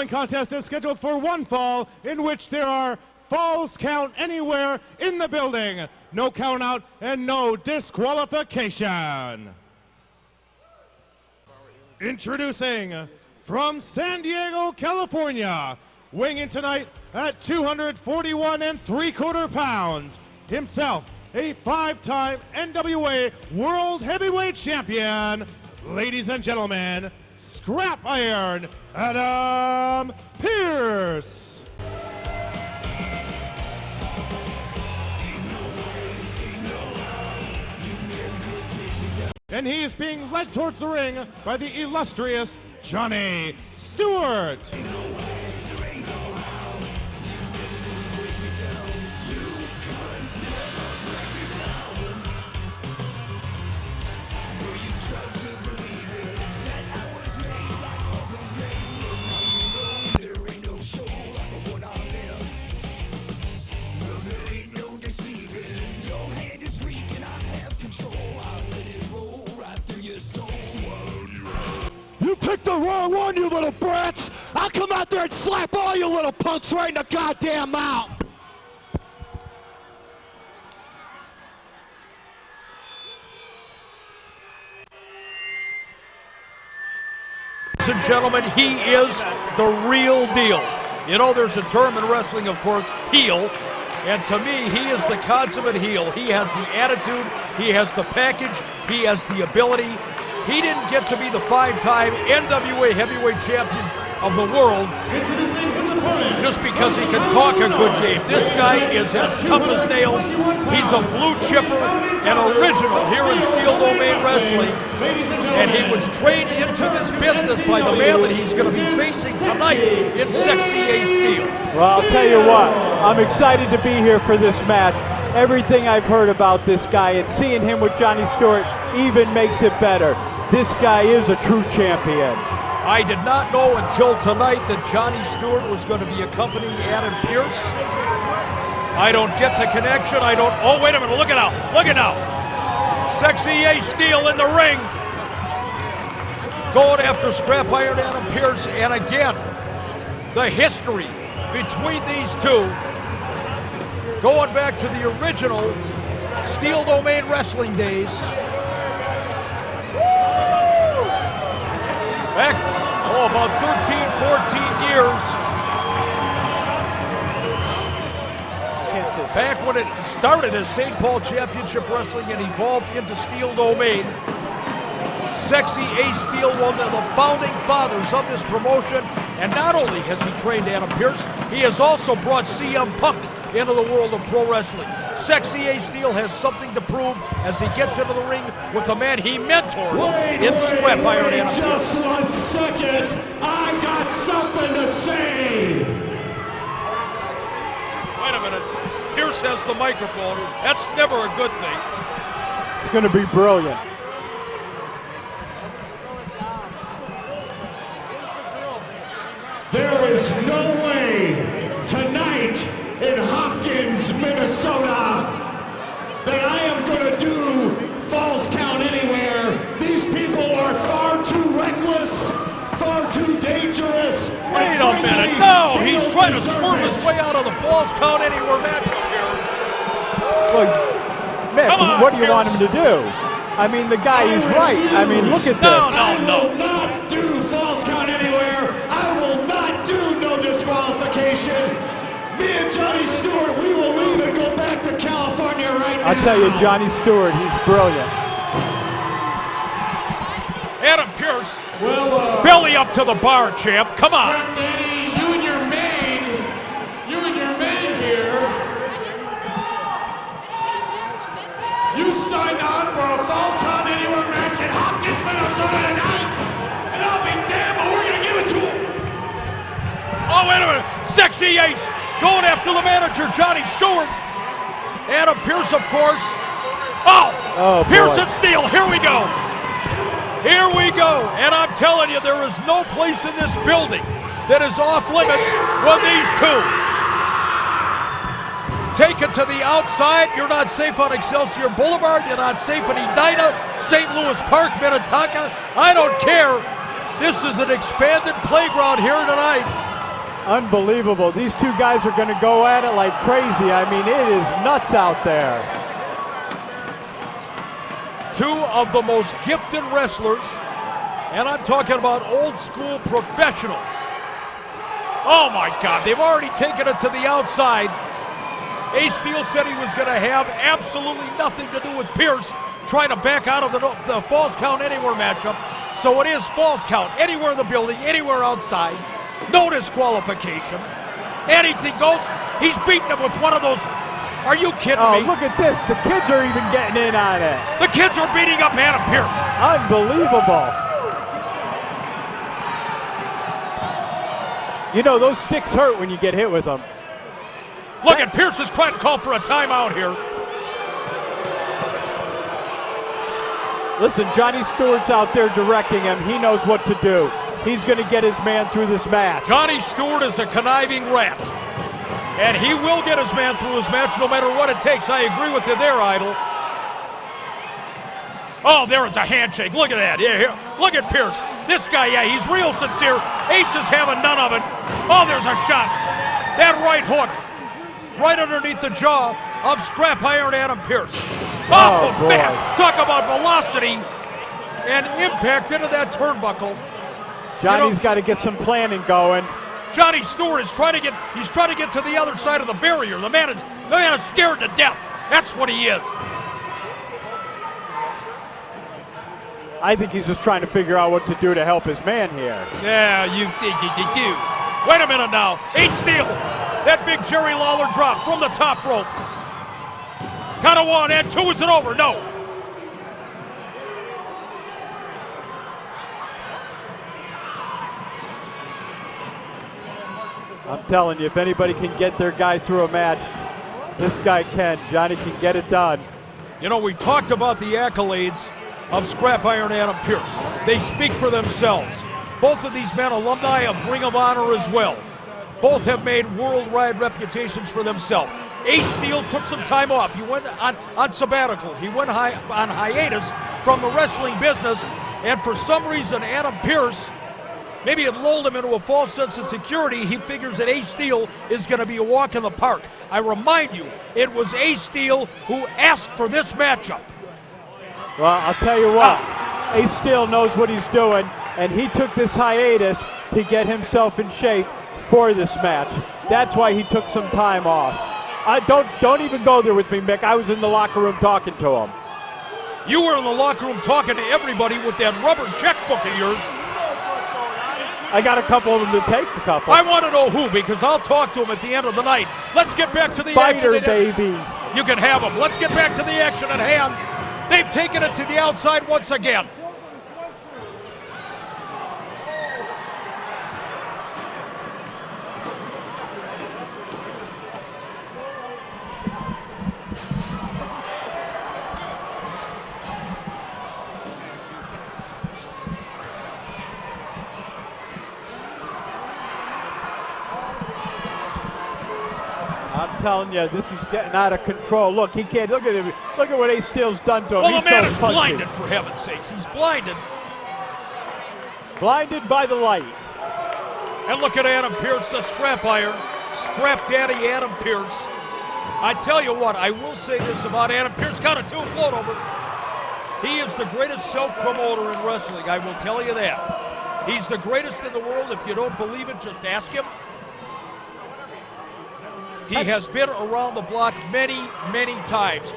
following contest is scheduled for one fall in which there are falls count anywhere in the building. No count out and no disqualification. Introducing from San Diego, California, weighing tonight at 241 3/4 pounds, himself a five-time NWA World Heavyweight Champion, ladies and gentlemen, Scrap Iron Adam Pearce. And he is being led towards the ring by the illustrious Johnny Stewart. You picked the wrong one, you little brats! I'll come out there and slap all you little punks right in the goddamn mouth! Ladies and gentlemen, he is the real deal. You know, there's a term in wrestling, of course, heel. And to me, he is the consummate heel. He has the attitude, he has the package, he has the ability. He didn't get to be the five-time NWA Heavyweight Champion of the world just because he can talk a good game. This guy is as tough as nails. He's a blue chipper, an original here in Steel Domain Wrestling. And he was trained into this business by the man that he's going to be facing tonight in Sexy A Steel. Well, I'll tell you what, I'm excited to be here for this match. Everything I've heard about this guy and seeing him with Johnny Stewart even makes it better. This guy is a true champion. I did not know until tonight that Johnny Stewart was going to be accompanying Adam Pearce. I don't get the connection. Oh, wait a minute, look it out, look it out. Sexy A Steel in the ring. Going after Scrap Iron Adam Pearce, and again, the history between these two, going back to the original Steel Domain Wrestling days. Back, about 13, 14 years. Back when it started as St. Paul Championship Wrestling and evolved into Steel Domain. Sexy A Steel, one of the founding fathers of this promotion. And not only has he trained Adam Pearce, he has also brought CM Punk into the world of pro wrestling. Sexy A Steel has something to prove as he gets into the ring with the man he mentored in Scrap Iron Adam Pearce. Just 1 second, I got something to say! Wait a minute, Pearce has the microphone. That's never a good thing. It's going to be brilliant. There is no way tonight in Hopkins, Minnesota, that I am going to do falls count anywhere. These people are far too reckless, far too dangerous. Wait a minute, no, he's trying to swerve his way out of the falls count anywhere matchup here. Well, Mitch, what do you want him to do? I mean, the guy is right. I mean, look at this. No. I will not do falls count anywhere. I will not do no disqualification. Me and Johnny Stewart, we will leave and go back to California right now. I tell you, Johnny Stewart, he's brilliant. Adam Pearce, belly up to the bar, champ. Come on. Danny, you and your man here, you signed on for a falls count anywhere match in Hopkins, Minnesota tonight, and I'll be damned, but we're gonna give it to him. Oh, wait a minute. Sexy Ace going after the manager, Johnny Stewart. Adam Pearce, of course. Oh Pearce and Steel, here we go. Here we go. And I'm telling you, there is no place in this building that is off limits with these two. Take it to the outside. You're not safe on Excelsior Boulevard. You're not safe in Edina, St. Louis Park, Minnetonka. I don't care. This is an expanded playground here tonight Unbelievable. These two guys are going to go at it like crazy. I mean, it is nuts out there. Two of the most gifted wrestlers, and I'm talking about old school professionals. Oh my God, they've already taken it to the outside. Ace Steel said he was going to have absolutely nothing to do with Pearce trying to back out of the Falls Count Anywhere matchup. So it is Falls Count, anywhere in the building, anywhere outside. No disqualification. Anything goes. He's beating him with one of those. Are you kidding me? Oh, look at this. The kids are even getting in on it. The kids are beating up Adam Pearce. Unbelievable. You know, those sticks hurt when you get hit with them. Look at Pearce is trying to call for a timeout here. Listen, Johnny Stewart's out there directing him. He knows what to do. He's going to get his man through this match. Johnny Stewart is a conniving rat. And he will get his man through his match no matter what it takes. I agree with you there, Idol. Oh, there is a handshake. Look at that. Yeah, here. Look at Pearce. This guy, yeah, he's real sincere. Ace is having none of it. Oh, there's a shot. That right hook. Right underneath the jaw of Scrap Iron Adam Pearce. Oh man, talk about velocity and impact into that turnbuckle. Johnny's got to get some planning going. Johnny Stewart is trying to get to the other side of the barrier. The man is scared to death. That's what he is. I think he's just trying to figure out what to do to help his man here. Yeah, you think you do. Wait a minute now. Ace Steel. That big Jerry Lawler drop from the top rope. Count of 1 and 2. Is it over? No. I'm telling you, if anybody can get their guy through a match, this guy can. Johnny can get it done. You know, we talked about the accolades of Scrap Iron Adam Pearce. They speak for themselves. Both of these men alumni of Ring of Honor as well. Both have made worldwide reputations for themselves. Ace Steel took some time off. He went on sabbatical. He went on hiatus from the wrestling business, and for some reason, Adam Pearce, maybe it lulled him into a false sense of security. He figures that Ace Steel is going to be a walk in the park. I remind you, it was Ace Steel who asked for this matchup. Well, I'll tell you what, Ace Steel knows what he's doing, and he took this hiatus to get himself in shape for this match. That's why he took some time off. Don't even go there with me, Mick. I was in the locker room talking to him. You were in the locker room talking to everybody with that rubber checkbook of yours. I got a couple of them to take a couple. I want to know who, because I'll talk to him at the end of the night. Let's get back to the Fighter, action. baby. You can have them. Let's get back to the action at hand. They've taken it to the outside once again. I'm telling you, this is getting out of control. Look, he can't. Look at him. Look at what Ace Steel's done to him. Well, the man so is punchy. blinded, for heaven's sakes. He's blinded. Blinded by the light. And look at Adam Pearce, the scrap iron. Scrap daddy Adam Pearce. I tell you what, I will say this about Adam Pearce. Count of 2, float over. He is the greatest self-promoter in wrestling, I will tell you that. He's the greatest in the world. If you don't believe it, just ask him. He has been around the block many, many times.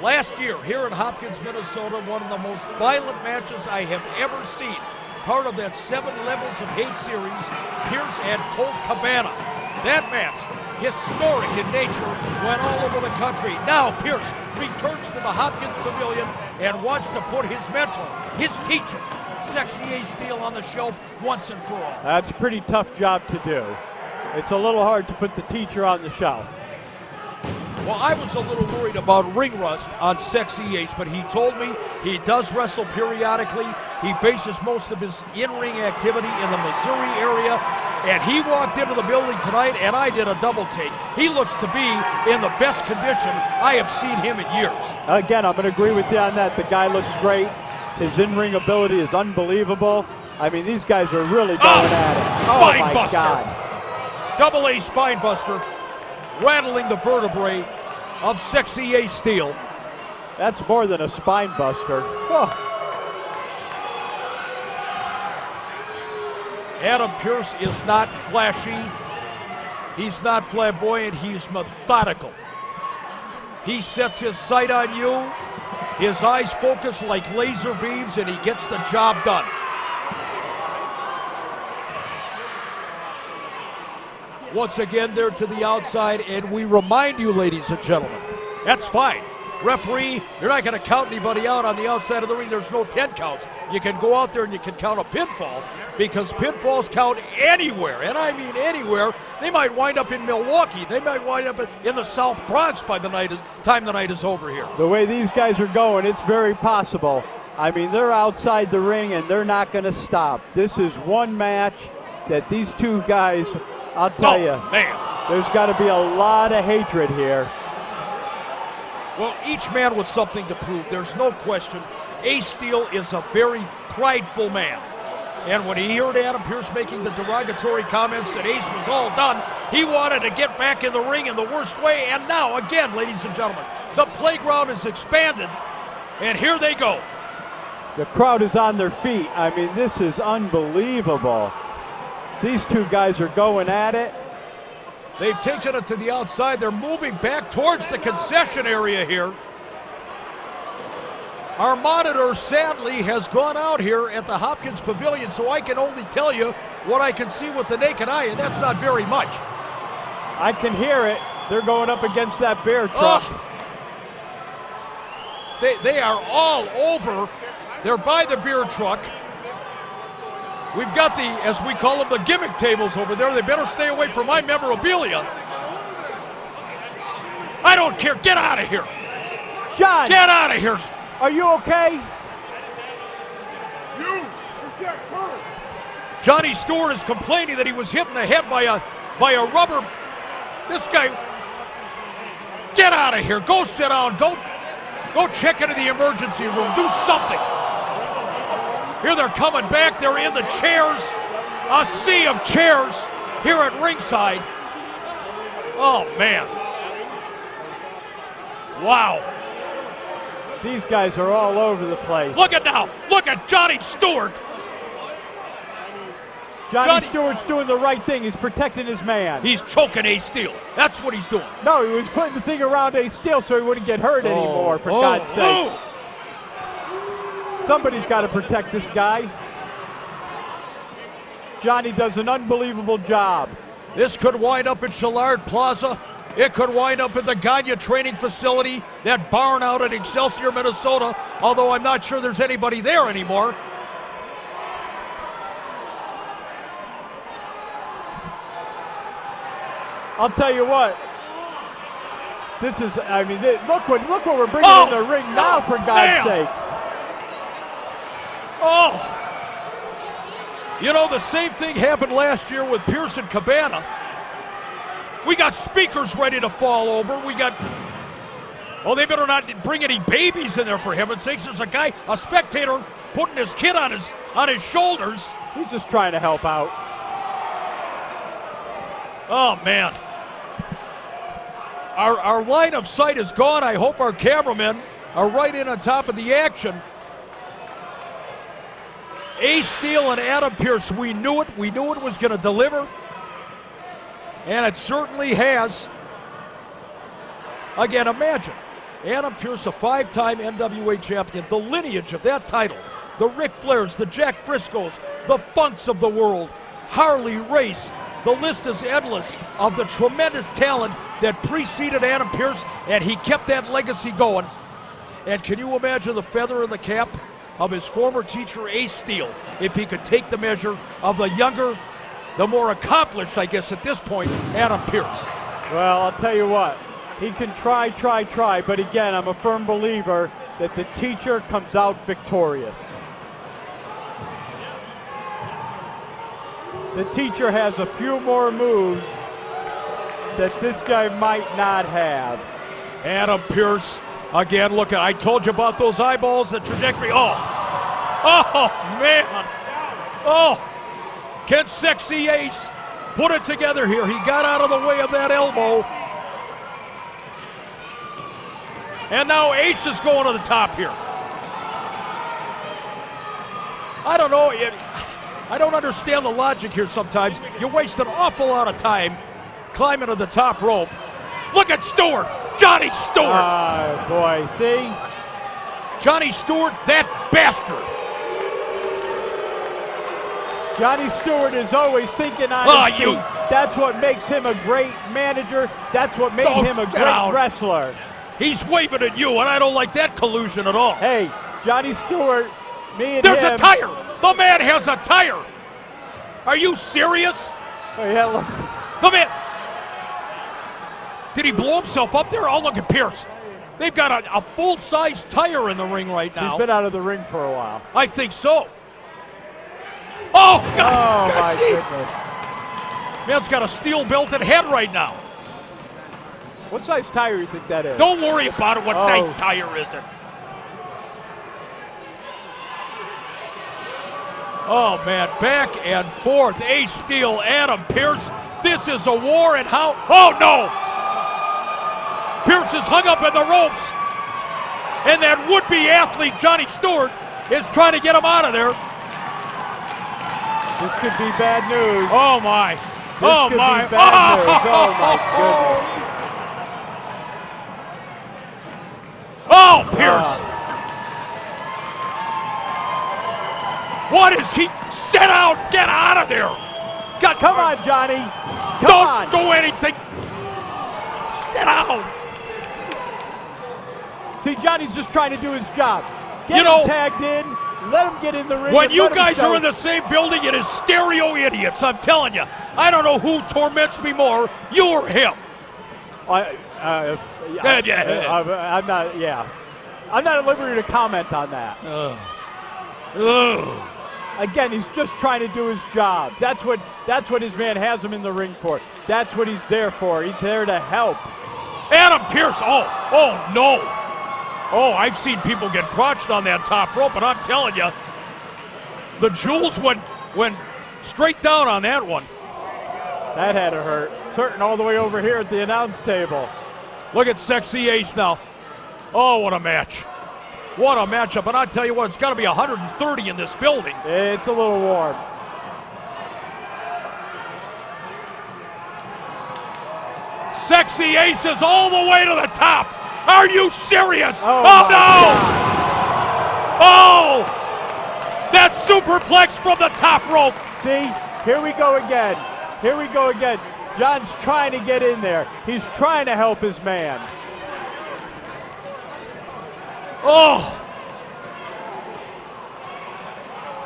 Last year, here in Hopkins, Minnesota, one of the most violent matches I have ever seen. Part of that 7 Levels of Hate series, Pearce and Colt Cabana. That match, historic in nature, went all over the country. Now Pearce returns to the Hopkins Pavilion and wants to put his mentor, his teacher, Sexy Ace Steel, on the shelf once and for all. That's a pretty tough job to do. It's a little hard to put the teacher on the shelf. Well, I was a little worried about ring rust on Sexy Ace, but he told me he does wrestle periodically. He bases most of his in-ring activity in the Missouri area, and he walked into the building tonight, and I did a double take. He looks to be in the best condition I have seen him in years. Again, I'm going to agree with you on that. The guy looks great. His in-ring ability is unbelievable. I mean, these guys are really going at it. Spine oh, my buster. God. Double A spine buster, rattling the vertebrae of Sexy Ace Steel. That's more than a spine buster. Oh. Adam Pearce is not flashy. He's not flamboyant. He's methodical. He sets his sight on you. His eyes focus like laser beams, and he gets the job done. Once again, they're to the outside, and we remind you, ladies and gentlemen, that's fine. Referee, you're not going to count anybody out on the outside of the ring. There's no 10 counts. You can go out there and you can count a pinfall, because pinfalls count anywhere, and I mean anywhere. They might wind up in Milwaukee. They might wind up in the South Bronx by the time the night is over here. The way these guys are going, it's very possible. I mean, they're outside the ring, and they're not going to stop. This is one match that these two guys, I'll tell you, man, there's got to be a lot of hatred here. Well, each man with something to prove. There's no question. Ace Steel is a very prideful man. And when he heard Adam Pearce making the derogatory comments that Ace was all done, he wanted to get back in the ring in the worst way. And now, again, ladies and gentlemen, the playground is expanded, and here they go. The crowd is on their feet. I mean, this is unbelievable. These two guys are going at it. They've taken it to the outside. They're moving back towards the concession area here. Our monitor, sadly, has gone out here at the Hopkins Pavilion, so I can only tell you what I can see with the naked eye, and that's not very much. I can hear it. They're going up against that bear truck. Oh. They are all over. They're by the beer truck. We've got the, as we call them, the gimmick tables over there. They better stay away from my memorabilia. I don't care. Get out of here. John. Get out of here. Are you okay? Johnny Stewart is complaining that he was hit in the head by a rubber. This guy. Get out of here. Go sit down. Go check into the emergency room. Do something. Here they're coming back. They're in the chairs. A sea of chairs here at ringside. Oh, man. Wow. These guys are all over the place. Look at now. Look at Johnny Stewart. Johnny Stewart's doing the right thing. He's protecting his man. He's choking Ace Steel. That's what he's doing. No, he was putting the thing around Ace Steel so he wouldn't get hurt anymore, for God's sake. Somebody's got to protect this guy. Johnny does an unbelievable job. This could wind up in Shillard Plaza. It could wind up in the Gagne training facility, that barn out at Excelsior, Minnesota, although I'm not sure there's anybody there anymore. I'll tell you what. This is, I mean, look what we're bringing in the ring now, for God's sake. Oh! You know, the same thing happened last year with Pearce and Cabana. We got speakers ready to fall over. We got, oh, they better not bring any babies in there, for heaven's sakes. There's a guy, a spectator, putting his kid on his shoulders. He's just trying to help out. Oh, man. Our line of sight is gone. I hope our cameramen are right in on top of the action. Ace Steel and Adam Pearce, we knew it. We knew it was going to deliver. And it certainly has. Again, imagine Adam Pearce, a 5-time NWA champion, the lineage of that title, the Ric Flairs, the Jack Briscoes, the Funks of the world, Harley Race. The list is endless of the tremendous talent that preceded Adam Pearce, and he kept that legacy going. And can you imagine the feather in the cap of his former teacher, Ace Steel, if he could take the measure of the younger, the more accomplished, I guess at this point, Adam Pearce? Well, I'll tell you what. He can try, but again, I'm a firm believer that the teacher comes out victorious. The teacher has a few more moves that this guy might not have. Adam Pearce, again, look, I told you about those eyeballs, the trajectory. Oh, man. Oh, can Sexy Ace put it together here. He got out of the way of that elbow. And now Ace is going to the top here. I don't know. I don't understand the logic here sometimes. You waste an awful lot of time climbing to the top rope. Look at Stewart. Johnny Stewart. Oh, boy. See? Johnny Stewart, that bastard. Johnny Stewart is always thinking on his feet. That's what makes him a great manager. That's what made him a great wrestler. He's waving at you, and I don't like that collusion at all. Hey, Johnny Stewart, me and There's him. a tire. The man has a tire. Are you serious? Oh, yeah, look. The man. Did he blow himself up there? Oh, look at Pearce. They've got a full-size tire in the ring right now. He's been out of the ring for a while. I think so. Oh, God. Oh, my goodness. Man's got a steel-belted head right now. What size tire do you think that is? Don't worry about it. What size tire is it? Oh, man. Back and forth. Ace Steel, Adam Pearce. This is a war, and how? Oh, no. Pearce is hung up in the ropes. And that would-be athlete, Johnny Stewart, is trying to get him out of there. This could be bad news. Oh, my. Oh, my. Oh, my goodness. Oh, Pearce. What is he? Sit out. Get out of there. Come on, Johnny. Don't do anything. Sit out. See, Johnny's just trying to do his job. Get him tagged in. Let him get in the ring. When you guys are in the same building, it is stereo idiots. I'm telling you. I don't know who torments me more, you or him. I'm not. Yeah, I'm not at liberty to comment on that. Again, he's just trying to do his job. That's what his man has him in the ring for. That's what he's there for. He's there to help. Adam Pearce. Oh no. Oh, I've seen people get crotched on that top rope, and I'm telling you, the jewels went straight down on that one. That had to hurt. It's hurting all the way over here at the announce table. Look at Sexy Ace now. Oh, what a match. What a matchup. And I tell you what, it's got to be 130 in this building. It's a little warm. Sexy Ace is all the way to the top. Are you serious? Oh no! God. Oh! That superplex from the top rope. See, here we go again. Here we go again. John's trying to get in there. He's trying to help his man. Oh!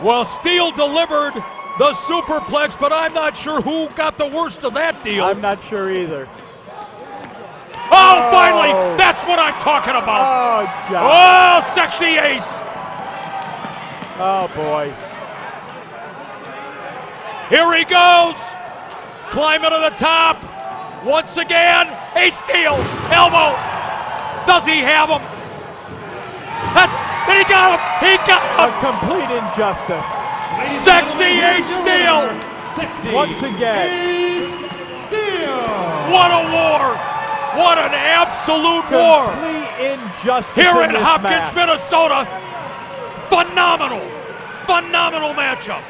Well, Steele delivered the superplex, but I'm not sure who got the worst of that deal. I'm not sure either. Oh, finally! That's what I'm talking about. Oh, John. Oh, Sexy Ace. Oh, boy. Here he goes. Climbing to the top. Once again, Ace Steel. Elbow. Does he have him? He got him. He got him. A complete injustice. Sexy Ace Steel. Once again. Ace Steel. What a war. What an absolute war. Complete injustice Here in Hopkins, match. Minnesota. Phenomenal. Phenomenal matchup.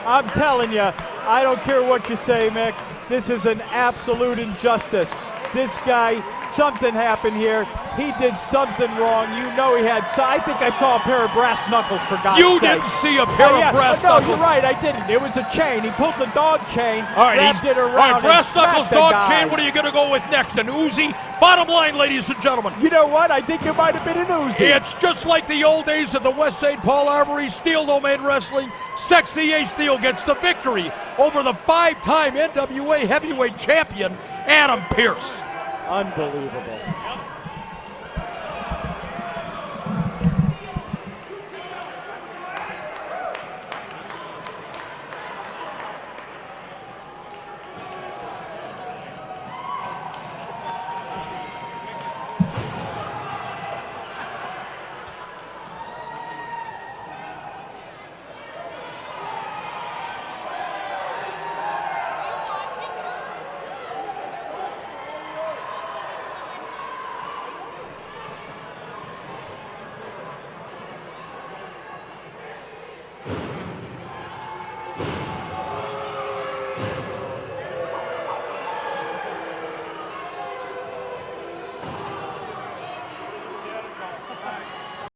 I'm telling you, I don't care what you say, Mick. This is an absolute injustice. This guy, something happened here. He did something wrong. You know he had. So I think I saw a pair of brass knuckles, for God's sake. You didn't see a pair of brass knuckles. No, you're right. I didn't. It was a chain. He pulled the dog chain, All right, wrapped it around. All right, brass and knuckles, smacked the dog guy. chain. What are you going to go with next? An Uzi? Bottom line, ladies and gentlemen. You know what? I think it might have been an Uzi. It's just like the old days of the West St. Paul Armory Steel Domain Wrestling. Sexy Ace Steel gets the victory over the 5-time NWA heavyweight champion, Adam Pearce. Unbelievable.